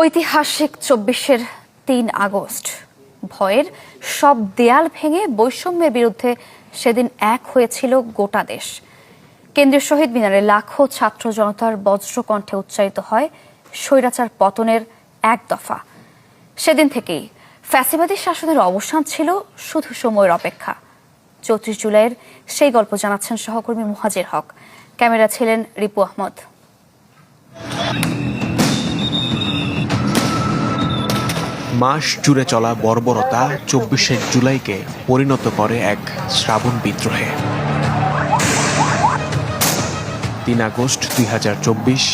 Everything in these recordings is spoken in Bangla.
ঐতিহাসিক ২৪-এর ৩ আগস্ট ভয়ের সব দেয়াল ভেঙে বৈষম্যের বিরুদ্ধে সেদিন এক হয়েছিল গোটা দেশ। কেন্দ্রীয় শহীদ মিনারে লাখো ছাত্র জনতার বজ্রকণ্ঠে উচ্চারিত হয় স্বৈরাচার পতনের এক দফা। সেদিন থেকেই ফ্যাসিবাদী শাসনের অবসান ছিল শুধু সময়ের অপেক্ষা। ৩৪ জুলাইয়ের সেই গল্প জানাচ্ছেন সহকর্মী মুহাজির হক। ক্যামেরা ছিলেন রিপু আহমদ। মাস জুড়ে চলা বর্বরতা ২৪শে জুলাইকে পরিণত করে এক শ্রাবণ বিদ্রোহে। ৩ আগস্ট ২০২৪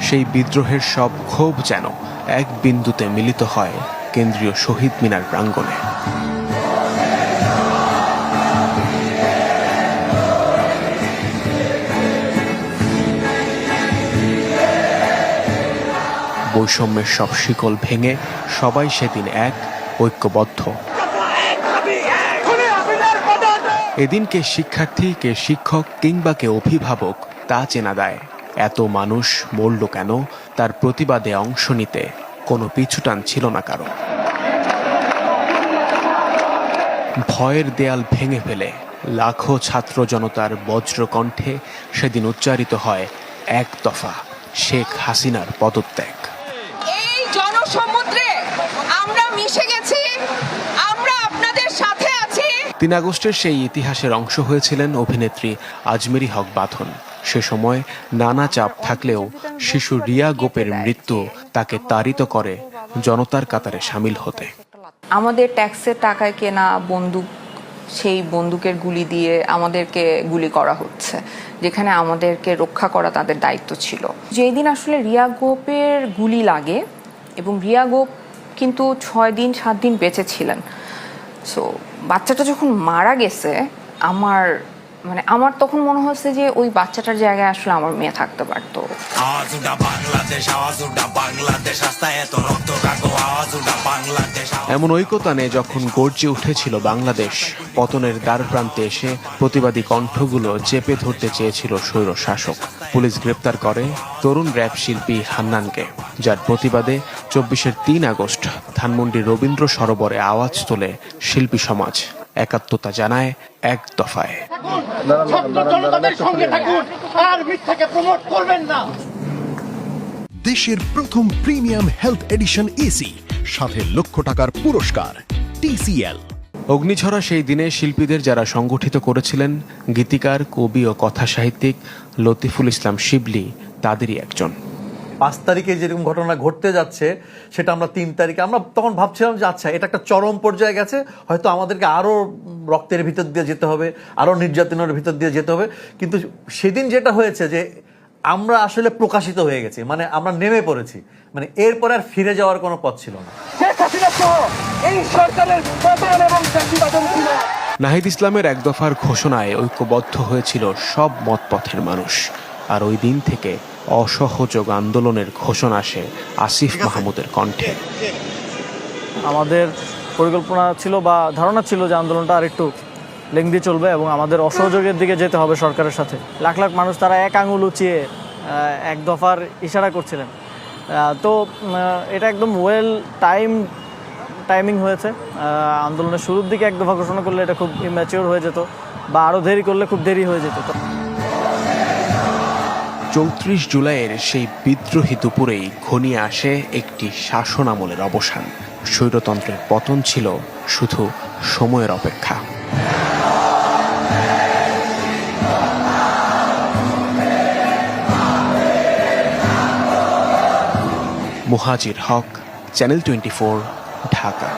সেই বিদ্রোহের সব ক্ষোভ যেন এক বিন্দুতে মিলিত হয় কেন্দ্রীয় শহীদ মিনার প্রাঙ্গণে। বৈষম্যের সব শিকল ভেঙে সবাই সেদিন এক ঐক্যবদ্ধ। এদিন কে শিক্ষার্থী, কে শিক্ষক কিংবা কে অভিভাবক তা চেনা দেয়। এত মানুষ মরল কেন তার প্রতিবাদে অংশ নিতে কোনো পিছুটান ছিল না কারো। ভয়ের দেয়াল ভেঙে ফেলে লাখো ছাত্র জনতার বজ্রকণ্ঠে সেদিন উচ্চারিত হয় এক দফা শেখ হাসিনার পদত্যাগ। এই জনসমুদ্রে আমরা মিশে গেছি, আমরা আপনাদের সাথে আছি। ৩ আগস্টের সেই ইতিহাসের অংশ হয়েছিলেন অভিনেত্রী আজমেরী হক বাঁধন। সে সময় নানা চাপ থাকলেও শিশু রিয়া গোপের মৃত্যু তাকে তাড়িত করে জনতার কাতারে সামিল হতে। আমাদের ট্যাক্সের টাকায় কেনা বন্দুক, সেই বন্দুকের গুলি দিয়ে আমাদেরকে গুলি করা হচ্ছে, যেখানে আমাদেরকে রক্ষা করা তাদের দায়িত্ব ছিল। যেই দিন আসলে রিয়া গোপের গুলি লাগে এবং রিয়া গোপ কিন্তু 6-7 দিন বেঁচে ছিলেন। সো বাচ্চাটা যখন মারা গেছে আমার তখন মনে হচ্ছে যে ওই বাচ্চাটার জায়গায় আসলে আমার মেয়ে থাকতে পারতো। এমন ঐকতানে যখন গর্জে উঠেছিল বাংলাদেশ, পতনের দ্বার প্রান্তে এসে প্রতিবাদী কণ্ঠগুলো চেপে ধরতে চেয়েছিল স্বৈর শাসক। পুলিশ গ্রেপ্তার করে তরুণ র্যাপ শিল্পী হান্নানকে, যার প্রতিবাদে ২৪-এর ৩ আগস্ট ধানমন্ডি রবীন্দ্র সরোবরে আওয়াজ তোলে শিল্পী সমাজ। একাত্মতা জানায় এক দফায়। দেশের প্রথম প্রিমিয়াম হেলথ এডিশন এসি, সাথে লক্ষ টাকার পুরস্কার। TCL। অগ্নিঝরা সেই দিনে শিল্পীদের যারা সংগঠিত করেছিলেন গীতিকার, কবি ও কথা সাহিত্যিক লতিফুল ইসলাম শিবলি তাদেরই একজন। ৫ তারিখে যেরকম ঘটনা ঘটতে যাচ্ছে সেটা আমরা ৩ তারিখে আমরা তখন ভাবছিলাম যে আচ্ছা এটা একটা চরম পর্যায়ে গেছে, হয়তো আমাদেরকে আরও রক্তের ভিতর দিয়ে যেতে হবে, আরও নির্যাতনের ভিতর দিয়ে যেতে হবে। কিন্তু সেদিন যেটা হয়েছে যে আমরা আসলে প্রকাশিত হয়ে গেছি, মানে আমরা নেমে পড়েছি, মানে এরপর আর ফিরে যাওয়ার কোনো পথ ছিল না। নাহিদ ইসলামের এক দফার ঘোষণায় ঐক্যবদ্ধ হয়েছিল সব মতপথের মানুষ। আর ওই দিন থেকে অসহযোগ আন্দোলনের ঘোষণা আসে আসিফ মাহমুদের কণ্ঠে। আমাদের পরিকল্পনা ছিল বা ধারণা ছিল যে আন্দোলনটা আর একটু লেংদি চলবে এবং আমাদের অসহযোগের দিকে যেতে হবে সরকারের সাথে। লাখ লাখ মানুষ তারা এক আঙুল উঁচিয়ে এক দফার ইশারা করছিলেন। তো এটা একদম ওয়েল টাইমিং হয়েছে। আন্দোলনের শুরুর দিকে এক দফা ঘোষণা করলে এটা খুব ইম্যাচিওর হয়ে যেত, বা আরও দেরি করলে খুব দেরি হয়ে যেত। ৩৪ জুলাইয়ের সেই বিদ্রোহী দুপুরেই ঘনিয়ে আসে একটি শাসন আমলের অবসান। স্বৈরতন্ত্রের পতন ছিল শুধু সময়ের অপেক্ষা। মুহাজির হক, চ্যানেল 24, ঢাকা।